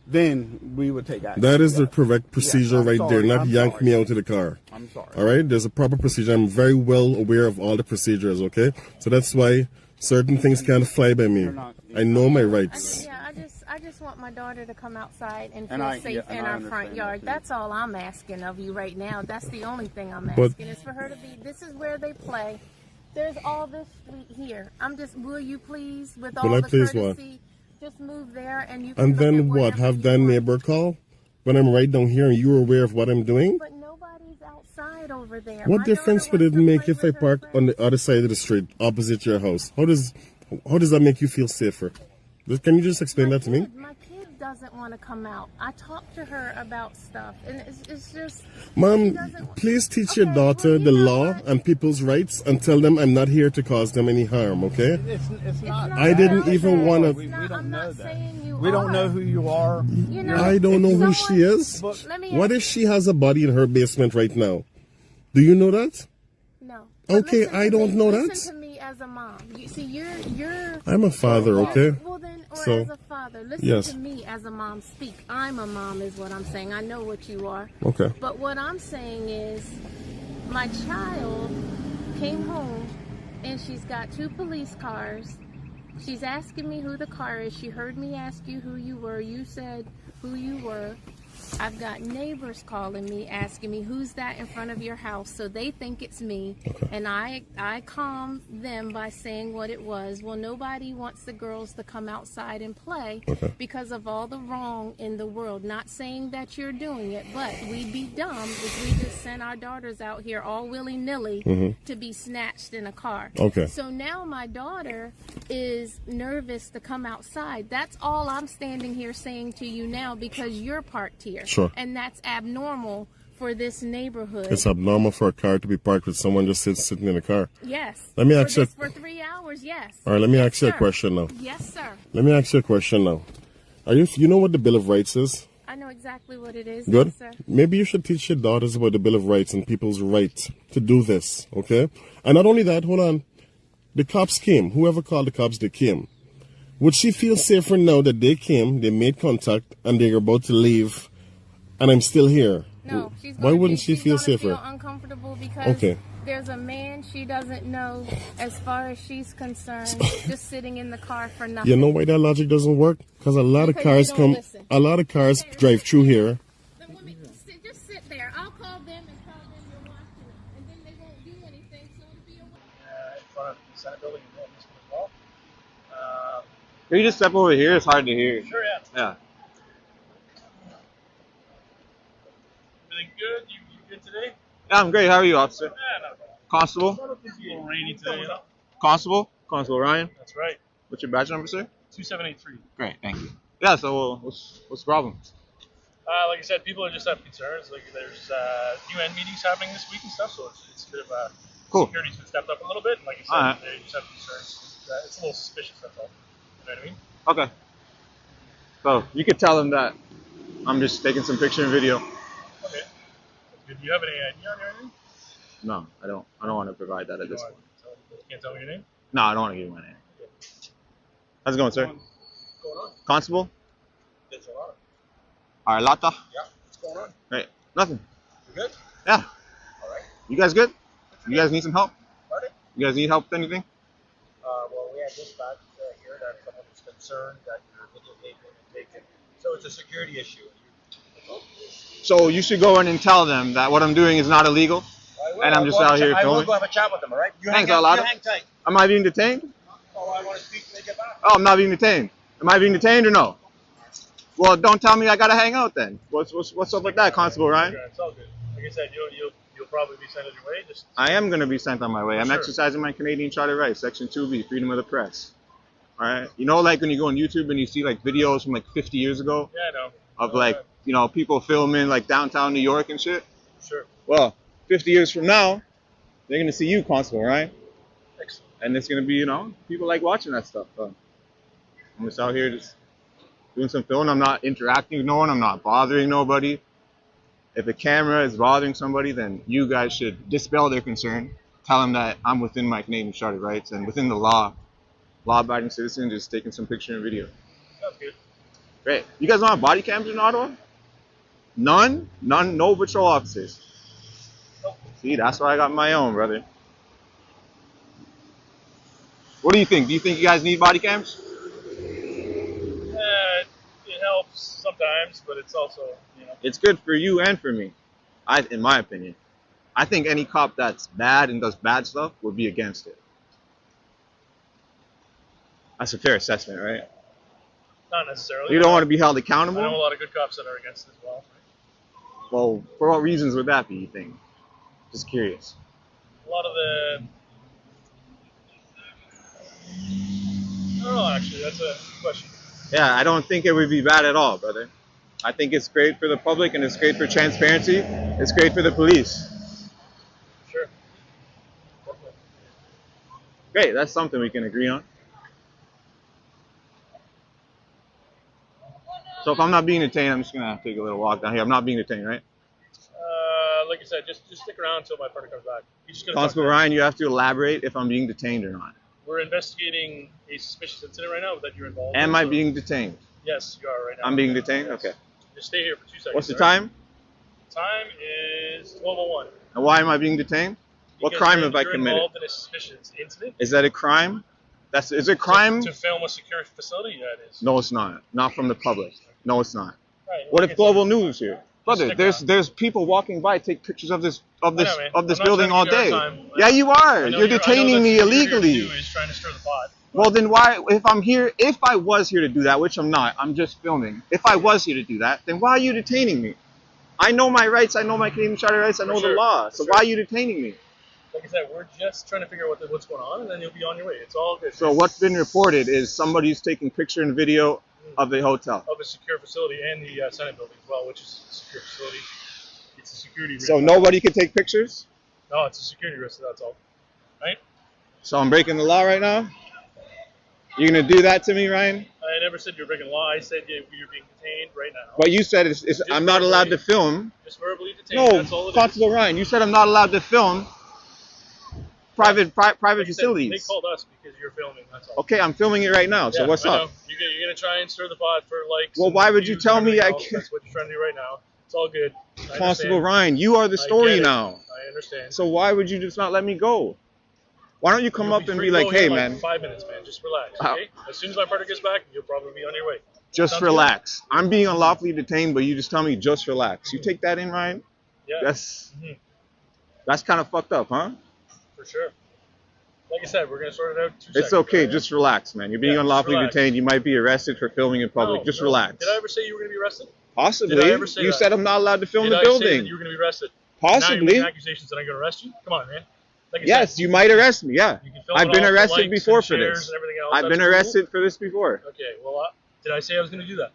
Speaker 3: then we would take action.
Speaker 4: That is the correct procedure right there, not yank me out of the car.
Speaker 3: I'm sorry.
Speaker 4: All right? There's a proper procedure. I'm very well aware of all the procedures, okay? So that's why certain things can't fly by me. I know my rights.
Speaker 12: I just want my daughter to come outside and feel safe in our front yard. That's all I'm asking of you right now. That's the only thing I'm asking is for her to be. This is where they play. There's all this street here. I'm just. Will you please, with all the courtesy, just move there and you.
Speaker 4: And then what? Have that neighbor call when I'm right down here and you're aware of what I'm doing?
Speaker 12: But nobody's outside over there.
Speaker 4: What difference would it make if I park on the other side of the street, opposite your house? How does that make you feel safer? Can you just explain that to me?
Speaker 12: My kid doesn't want to come out. I talked to her about stuff, and it's just...
Speaker 4: Mom, please teach your daughter the law and people's rights and tell them I'm not here to cause them any harm, okay?
Speaker 3: It's not.
Speaker 4: I didn't even want to...
Speaker 3: We don't know that. We don't know who you are.
Speaker 4: I don't know who she is. What if she has a body in her basement right now? Do you know that?
Speaker 12: No.
Speaker 4: Okay, I don't know that.
Speaker 12: Listen to me as a mom. You see, you're...
Speaker 4: I'm a father, okay?
Speaker 12: Well, then, as a father, listen to me as a mom speak. I'm a mom is what I'm saying. I know what you are.
Speaker 4: Okay.
Speaker 12: But what I'm saying is my child came home and she's got 2 police cars. She's asking me who the car is. She heard me ask you who you were. You said who you were. I've got neighbors calling me, asking me, who's that in front of your house? So they think it's me. Okay. And I calmed them by saying what it was. Well, nobody wants the girls to come outside and play because of all the wrong in the world. Not saying that you're doing it, but we'd be dumb if we just sent our daughters out here all willy-nilly to be snatched in a car.
Speaker 4: Okay.
Speaker 12: So now my daughter is nervous to come outside. That's all I'm standing here saying to you now because you're parked here.
Speaker 4: Sure.
Speaker 12: And that's abnormal for this neighborhood.
Speaker 4: It's abnormal for a car to be parked with someone just sitting in a car.
Speaker 12: Yes.
Speaker 4: Let me ask you.
Speaker 12: For 3 hours, yes.
Speaker 4: All right, let me ask you a question now.
Speaker 12: Yes, sir.
Speaker 4: Let me ask you a question now. You know what the Bill of Rights is?
Speaker 12: I know exactly what it is.
Speaker 4: Good.
Speaker 12: Yes, sir.
Speaker 4: Maybe you should teach your daughters about the Bill of Rights and people's right to do this, okay? And not only that, hold on. The cops came. Whoever called the cops, they came. Would she feel safer now that they came, they made contact, and they're about to leave, and I'm still here?
Speaker 12: No,
Speaker 4: why wouldn't she feel safer?
Speaker 12: Feel uncomfortable because there's a man she doesn't know, as far as she's concerned, just sitting in the car for nothing.
Speaker 4: You know why that logic doesn't work? Because a lot of cars drive through here.
Speaker 12: Just sit there. I'll call them and tell them you're watching, and then they won't do anything. So it'll be
Speaker 6: in front of the Senate building and this one as well.
Speaker 5: Can you just step over here? It's hard to hear.
Speaker 6: Sure, yeah.
Speaker 5: Yeah.
Speaker 6: Everything good? You good today?
Speaker 5: Yeah, I'm great. How are you, officer?
Speaker 6: Yeah, not bad.
Speaker 5: Constable?
Speaker 6: It's a little rainy today, you know?
Speaker 5: Constable? Constable Ryan?
Speaker 6: That's right.
Speaker 5: What's your badge number, sir?
Speaker 6: 2783.
Speaker 5: Great, thank you. Yeah, so what's the problem?
Speaker 6: Like I said, people are just have concerns. Like there's UN meetings happening this week and stuff, so it's a bit of a security's been stepped up a little bit. And like I said, they just have concerns. It's a little suspicious, that's all. You know what I mean?
Speaker 5: Okay. So you could tell them that I'm just taking some picture and video.
Speaker 6: Okay. Do you have any ID on your name?
Speaker 5: No, I don't want to provide that at this point.
Speaker 6: You can't tell me your name?
Speaker 5: No, I don't want to give you my name. How's it going, sir?
Speaker 6: What's going on?
Speaker 5: Constable?
Speaker 6: There's a lot.
Speaker 5: Arlata?
Speaker 6: Yeah. What's going on?
Speaker 5: Right. Nothing.
Speaker 6: You good?
Speaker 5: Yeah.
Speaker 6: All right.
Speaker 5: You guys good? You guys need some help?
Speaker 6: Pardon?
Speaker 5: You guys need help with anything?
Speaker 6: Well, we have dispatch here that someone is concerned that you're videotaping and taking. So it's a security issue.
Speaker 5: So you should go in and tell them that what I'm doing is not illegal, and I'm just out here
Speaker 6: I will
Speaker 5: filming.
Speaker 6: go have a chat with them, all right?
Speaker 5: Thanks, Arlata.
Speaker 6: hang tight.
Speaker 5: Am I being detained?
Speaker 6: Oh, I want to speak when they get back.
Speaker 5: Oh, I'm not being detained. Am I being detained or no? Well, don't tell me I gotta hang out then. What's up with that, Constable Ryan?
Speaker 6: It's all good. Like I said, you'll probably be sent on your way. Just
Speaker 5: I am gonna be sent on my way. I'm
Speaker 6: Sure.
Speaker 5: exercising my Canadian Charter rights, Section 2B, freedom of the press. All right. You know, like when you go on YouTube and you see like videos from like 50 years ago
Speaker 6: yeah, I know.
Speaker 5: of like people filming like downtown New York and shit.
Speaker 6: Sure.
Speaker 5: Well, 50 years from now, they're gonna see you, Constable, right?
Speaker 6: Excellent.
Speaker 5: And it's gonna be, people like watching that stuff. I'm just out here just doing some filming. I'm not interacting with no one. I'm not bothering nobody. If a camera is bothering somebody, then you guys should dispel their concern. Tell them that I'm within my Canadian Charter rights and within the law. Law-abiding citizen just taking some picture and video.
Speaker 6: Sounds good.
Speaker 5: Great. You guys don't have body cams in Ottawa? None? No patrol officers.
Speaker 6: Nope.
Speaker 5: See, that's why I got my own, brother. What do you think? Do you think you guys need body cams?
Speaker 6: It helps sometimes, but it's also,
Speaker 5: It's good for you and for me, in my opinion. I think any cop that's bad and does bad stuff would be against it. That's a fair assessment, right?
Speaker 6: Not necessarily.
Speaker 5: You don't want to be held accountable?
Speaker 6: I know a lot of good cops that are against it as well.
Speaker 5: Well, for what reasons would that be, you think? Just curious.
Speaker 6: A lot of the... I don't know, actually. That's a good question.
Speaker 5: Yeah, I don't think it would be bad at all, brother. I think it's great for the public and it's great for transparency. It's great for the police.
Speaker 6: Sure.
Speaker 5: Great, that's something we can agree on. So if I'm not being detained, I'm just going to take a little walk down here. I'm not being detained, right?
Speaker 6: Like I said, just stick around until my partner comes back.
Speaker 5: Constable Ryan, you have to elaborate if I'm being detained or not.
Speaker 6: We're investigating a suspicious incident right now that you're involved
Speaker 5: Am
Speaker 6: in.
Speaker 5: I being detained?
Speaker 6: Yes, you are right now.
Speaker 5: I'm being detained?
Speaker 6: Yes.
Speaker 5: Okay.
Speaker 6: Just stay here for 2 seconds.
Speaker 5: What's the
Speaker 6: all
Speaker 5: time?
Speaker 6: Time is 12:01.
Speaker 5: And why am I being detained? What
Speaker 6: Because
Speaker 5: crime have I
Speaker 6: you're
Speaker 5: committed?
Speaker 6: involved in a suspicious incident.
Speaker 5: Is that a crime? Is it crime?
Speaker 6: To film a secure facility? Yeah, it is.
Speaker 5: No, it's not. Not from the public. No, it's not.
Speaker 6: Right,
Speaker 5: What
Speaker 6: like
Speaker 5: if
Speaker 6: I
Speaker 5: global
Speaker 6: said,
Speaker 5: news here? Brother, there's people walking by, take pictures of this
Speaker 6: I know, man. I'm not
Speaker 5: building
Speaker 6: trying
Speaker 5: all
Speaker 6: to give
Speaker 5: day.
Speaker 6: you a hard time.
Speaker 5: Yeah, you are.
Speaker 6: I know
Speaker 5: You're detaining me
Speaker 6: what you're here to
Speaker 5: illegally.
Speaker 6: do is trying to stir the pot.
Speaker 5: Well, then why? If I was here to do that, which I'm not, I'm just filming. If I was here to do that, then why are you detaining me? I know my rights. I know my Canadian Charter rights. I know the law. So why are you detaining me?
Speaker 6: Like I said, we're just trying to figure out what's going on, and then you'll be on your way. It's all good.
Speaker 5: So what's been reported is somebody's taking picture and video of the hotel.
Speaker 6: Of a secure facility and the Senate building as well, which is a secure facility. It's a security risk.
Speaker 5: So nobody can take pictures?
Speaker 6: No, it's a security risk, that's all. Right?
Speaker 5: So I'm breaking the law right now? You're going to do that to me, Ryan?
Speaker 6: I never said you're breaking the law. I said you're being detained right now.
Speaker 5: But you said I'm not allowed to film.
Speaker 6: Just verbally detained.
Speaker 5: No,
Speaker 6: That's all it is.
Speaker 5: Constable Ryan, you said I'm not allowed to film private facilities.
Speaker 6: They called us because you're filming. That's all.
Speaker 5: Okay, I'm filming it right now. So
Speaker 6: Yeah,
Speaker 5: what's
Speaker 6: I
Speaker 5: up?
Speaker 6: know. You're going to try and stir the pot for likes.
Speaker 5: Well,
Speaker 6: and
Speaker 5: why would you
Speaker 6: views
Speaker 5: tell
Speaker 6: and
Speaker 5: me
Speaker 6: everything
Speaker 5: I
Speaker 6: else.
Speaker 5: can't?
Speaker 6: That's what you're trying to do right now. It's all good. I
Speaker 5: Constable
Speaker 6: understand.
Speaker 5: Ryan, you are the
Speaker 6: I
Speaker 5: story
Speaker 6: get it.
Speaker 5: now.
Speaker 6: I understand.
Speaker 5: So why would you just not let me go? Why don't you come up and
Speaker 6: free
Speaker 5: be
Speaker 6: to
Speaker 5: like,
Speaker 6: go here
Speaker 5: hey,
Speaker 6: in like
Speaker 5: man,
Speaker 6: 5 minutes, man. Just relax, okay? As soon as my partner gets back, you'll probably be on your way.
Speaker 5: just
Speaker 6: Sounds
Speaker 5: relax. I'm being unlawfully detained, but you just tell me just relax. You take that in, Ryan?
Speaker 6: Yeah.
Speaker 5: That's kind of fucked up, huh?
Speaker 6: For sure. Like I said, we're going to sort it out in 2 seconds.
Speaker 5: It's okay.
Speaker 6: right?
Speaker 5: Just relax, man. You're being
Speaker 6: Yeah, just
Speaker 5: unlawfully
Speaker 6: relax.
Speaker 5: detained. You might be arrested for filming in public.
Speaker 6: No,
Speaker 5: just
Speaker 6: no.
Speaker 5: relax.
Speaker 6: Did I ever say you were going to be arrested?
Speaker 5: Possibly.
Speaker 6: Did I ever say
Speaker 5: You
Speaker 6: that?
Speaker 5: said I'm not allowed to film
Speaker 6: Did
Speaker 5: the
Speaker 6: I say
Speaker 5: building.
Speaker 6: that you were going to be arrested?
Speaker 5: Possibly.
Speaker 6: Now you're making accusations that I'm going to arrest you? Come on, man. Like I
Speaker 5: Yes,
Speaker 6: said,
Speaker 5: you might arrest me. Yeah.
Speaker 6: you can film
Speaker 5: I've
Speaker 6: it
Speaker 5: been
Speaker 6: all for
Speaker 5: arrested
Speaker 6: likes
Speaker 5: before
Speaker 6: and
Speaker 5: for
Speaker 6: shares
Speaker 5: this.
Speaker 6: and everything else.
Speaker 5: I've
Speaker 6: That's
Speaker 5: been
Speaker 6: cool.
Speaker 5: arrested for this before.
Speaker 6: Okay, well, did I say I was going to do that?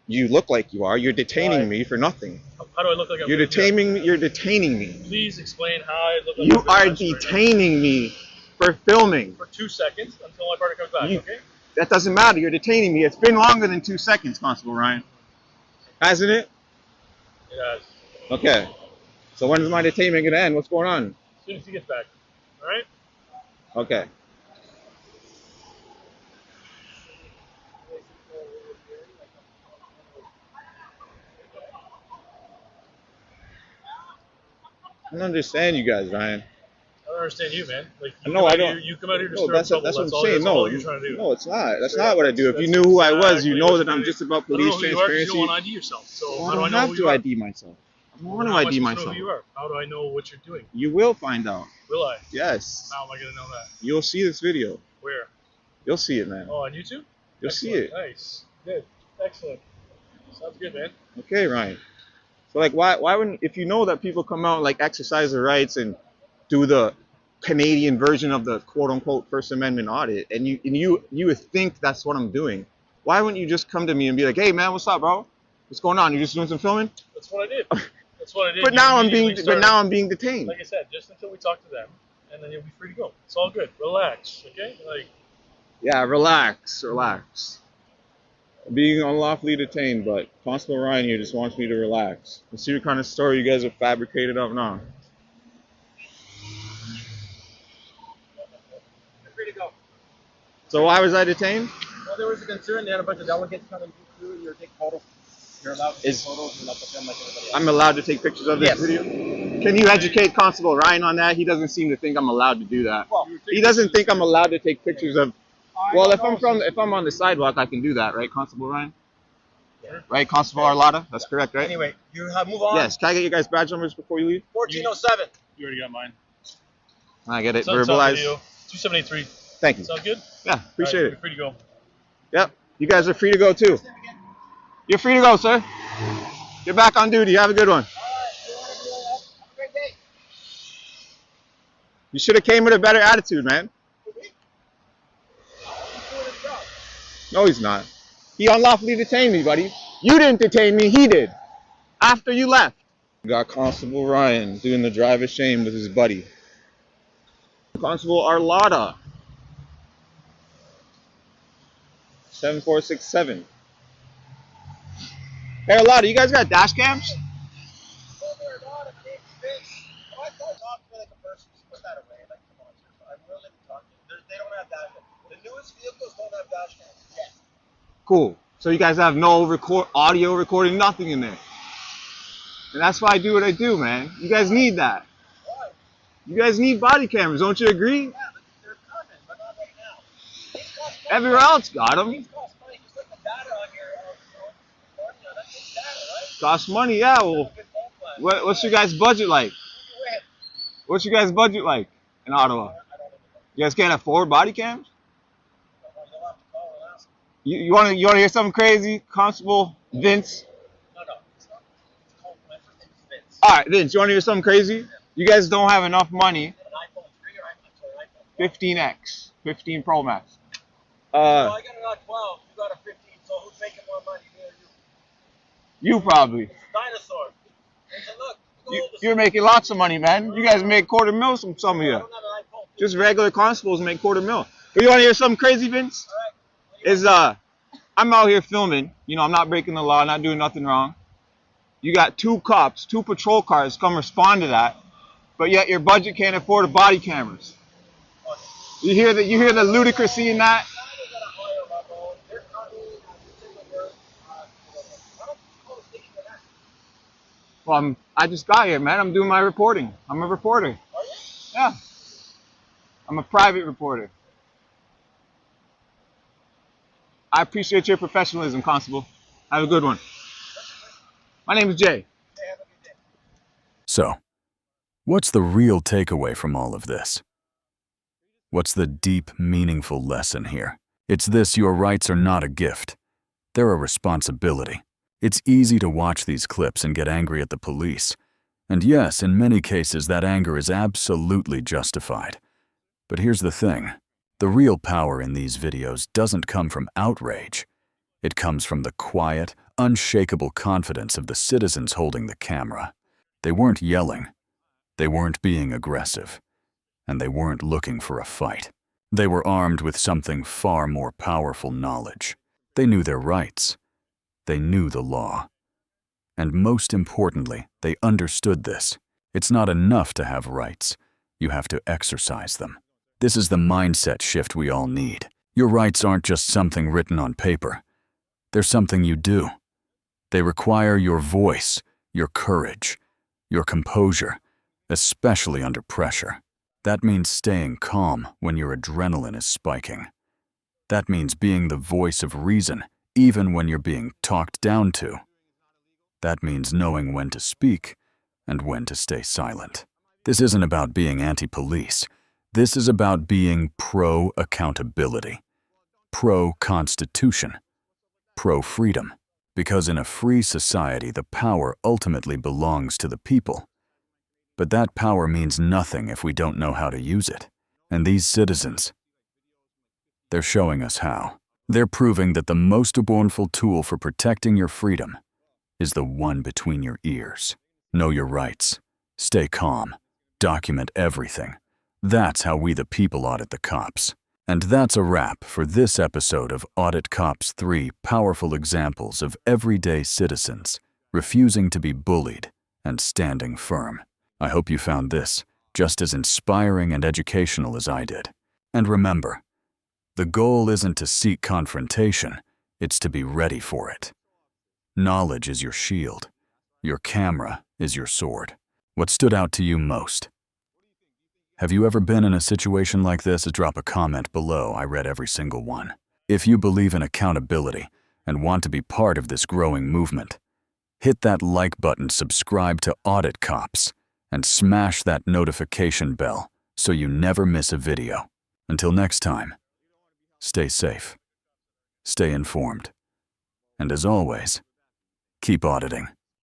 Speaker 5: You look like you are. You're detaining me for nothing.
Speaker 6: How do I look like I'm
Speaker 5: You're
Speaker 6: gonna do that?
Speaker 5: detaining me. You're detaining me.
Speaker 6: Please explain how I look like
Speaker 5: You
Speaker 6: I'm gonna
Speaker 5: are
Speaker 6: arrest you right now.
Speaker 5: detaining me for filming.
Speaker 6: For 2 seconds until my partner comes back,
Speaker 5: You-
Speaker 6: okay?
Speaker 5: That doesn't matter. You're detaining me. It's been longer than 2 seconds, Constable Ryan. Hasn't it?
Speaker 6: It has.
Speaker 5: Okay. So when is my detainment going to end? What's going on?
Speaker 6: As soon as he gets back. All right?
Speaker 5: Okay. I don't understand you guys, Ryan.
Speaker 6: I don't understand you, man. Like,
Speaker 5: No, I don't.
Speaker 6: You come out here to
Speaker 5: No,
Speaker 6: stir
Speaker 5: that's
Speaker 6: trouble.
Speaker 5: what I'm
Speaker 6: That's all,
Speaker 5: saying.
Speaker 6: that's
Speaker 5: No,
Speaker 6: all you're trying to do.
Speaker 5: no, it's not. That's not what I do. If you knew who I was, you know that I'm just about police transparency.
Speaker 6: You don't want to ID yourself. So how do I know
Speaker 5: have
Speaker 6: who
Speaker 5: to
Speaker 6: you are?
Speaker 5: ID myself. I don't want to
Speaker 6: How am I
Speaker 5: ID
Speaker 6: supposed to know
Speaker 5: myself.
Speaker 6: who you are? How do I know what you're doing?
Speaker 5: You will find out.
Speaker 6: Will I?
Speaker 5: Yes.
Speaker 6: How am I going to know that?
Speaker 5: You'll see this video.
Speaker 6: Where?
Speaker 5: You'll see it, man.
Speaker 6: Oh, on YouTube?
Speaker 5: You'll see it.
Speaker 6: Nice. Good. Excellent. Sounds good, man.
Speaker 5: Okay, Ryan. So like, why wouldn't, if you know that people come out and like exercise their rights and do the Canadian version of the quote unquote First Amendment audit, and you would think that's what I'm doing, why wouldn't you just come to me and be like, hey man, what's up, bro? What's going on? You just doing some filming?
Speaker 6: That's what I did. That's what I did.
Speaker 5: But now I'm being detained.
Speaker 6: Like I said, just until we talk to them, and then you'll be free to go. It's all good. Relax, okay? Like.
Speaker 5: Yeah, relax. Being unlawfully detained, but Constable Ryan here just wants me to relax. Let's see what kind of story you guys have fabricated up now.
Speaker 13: You're free to go.
Speaker 5: So why was I detained?
Speaker 13: Well, there was a concern. They had a bunch of delegates coming through, and you're taking photos. You're allowed to take photos. You're allowed to film like everybody else.
Speaker 5: I'm allowed to take pictures of this video? Can you educate Constable Ryan on that? He doesn't seem to think I'm allowed to do that.
Speaker 13: Well,
Speaker 5: he doesn't think I'm allowed to take pictures of. Well, if I'm on the sidewalk, I can do that, right, Constable Ryan? Yeah. Right, Constable Arlotta? That's correct, right?
Speaker 13: Anyway, you have move on.
Speaker 5: Yes. Can I get your guys' badge numbers before you leave?
Speaker 13: 1407.
Speaker 6: You already got mine.
Speaker 5: I get it.
Speaker 6: So,
Speaker 5: Verbalized.
Speaker 6: 273.
Speaker 5: Thank you.
Speaker 6: Sound good?
Speaker 5: Yeah, appreciate it.
Speaker 6: You're free to go.
Speaker 5: Yep. You guys are free to go too. You're free to go, sir. Get back on duty. Have a good one. You should have came with a better attitude, man. No, he's not. He unlawfully detained me, buddy. You didn't detain me, he did. After you left. Got Constable Ryan doing the drive of shame with his buddy. Constable Arlotta. 7467. Hey, Arlotta, you guys got dash cams? Cool. So you guys have no audio recording, nothing in there. And that's why I do what I do, man. You guys need that. You guys need body cameras, don't you agree? Yeah, but they're coming, but not right now. Everywhere else got them. Costs money, yeah. Well, what's your guys' budget like? What's your guys' budget like in Ottawa? You guys can't afford body cams? You want to hear something crazy, Constable Vince?
Speaker 13: No, it's not. It's called my first name is Vince.
Speaker 5: All right, Vince, you want to hear something crazy? You guys don't have enough money.
Speaker 13: An iPhone 3 or iPhone
Speaker 5: 15X, 15 Pro Max.
Speaker 13: Well, I got an 12. You got a 15. So who's making more money? Me or you?
Speaker 5: You probably.
Speaker 13: It's a dinosaur. And so look,
Speaker 5: You're making lots of money, man. You guys make $250,000 from some of you. Just regular constables make $250,000. But you want to hear something crazy, Vince?
Speaker 13: All right.
Speaker 5: Is I'm out here filming, you know, I'm not breaking the law, not doing nothing wrong. You got 2 cops, 2 patrol cars come respond to that, but yet your budget can't afford a body cameras. You hear the ludicrousy in that? Well, I just got here, man. I'm doing my reporting. I'm a reporter. Yeah. I'm a private reporter. I appreciate your professionalism, Constable. Have a good one. My name is Jay.
Speaker 7: So, what's the real takeaway from all of this? What's the deep, meaningful lesson here? It's this: your rights are not a gift. They're a responsibility. It's easy to watch these clips and get angry at the police. And yes, in many cases, that anger is absolutely justified. But here's the thing. The real power in these videos doesn't come from outrage. It comes from the quiet, unshakable confidence of the citizens holding the camera. They weren't yelling. They weren't being aggressive. And they weren't looking for a fight. They were armed with something far more powerful knowledge. They knew their rights. They knew the law. And most importantly, they understood this. It's not enough to have rights. You have to exercise them. This is the mindset shift we all need. Your rights aren't just something written on paper. They're something you do. They require your voice, your courage, your composure, especially under pressure. That means staying calm when your adrenaline is spiking. That means being the voice of reason, even when you're being talked down to. That means knowing when to speak and when to stay silent. This isn't about being anti-police. This is about being pro-accountability, pro-constitution, pro-freedom. Because in a free society, the power ultimately belongs to the people. But that power means nothing if we don't know how to use it. And these citizens, they're showing us how. They're proving that the most wonderful tool for protecting your freedom is the one between your ears. Know your rights. Stay calm. Document everything. That's how we the people audit the cops. And that's a wrap for this episode of Audit Cops 3 Powerful Examples of Everyday Citizens Refusing to be Bullied and Standing Firm. I hope you found this just as inspiring and educational as I did. And remember, the goal isn't to seek confrontation, it's to be ready for it. Knowledge is your shield. Your camera is your sword. What stood out to you most? Have you ever been in a situation like this? Drop a comment below. I read every single one. If you believe in accountability and want to be part of this growing movement, hit that like button, subscribe to Audit Cops, and smash that notification bell so you never miss a video. Until next time, stay safe, stay informed, and as always, keep auditing.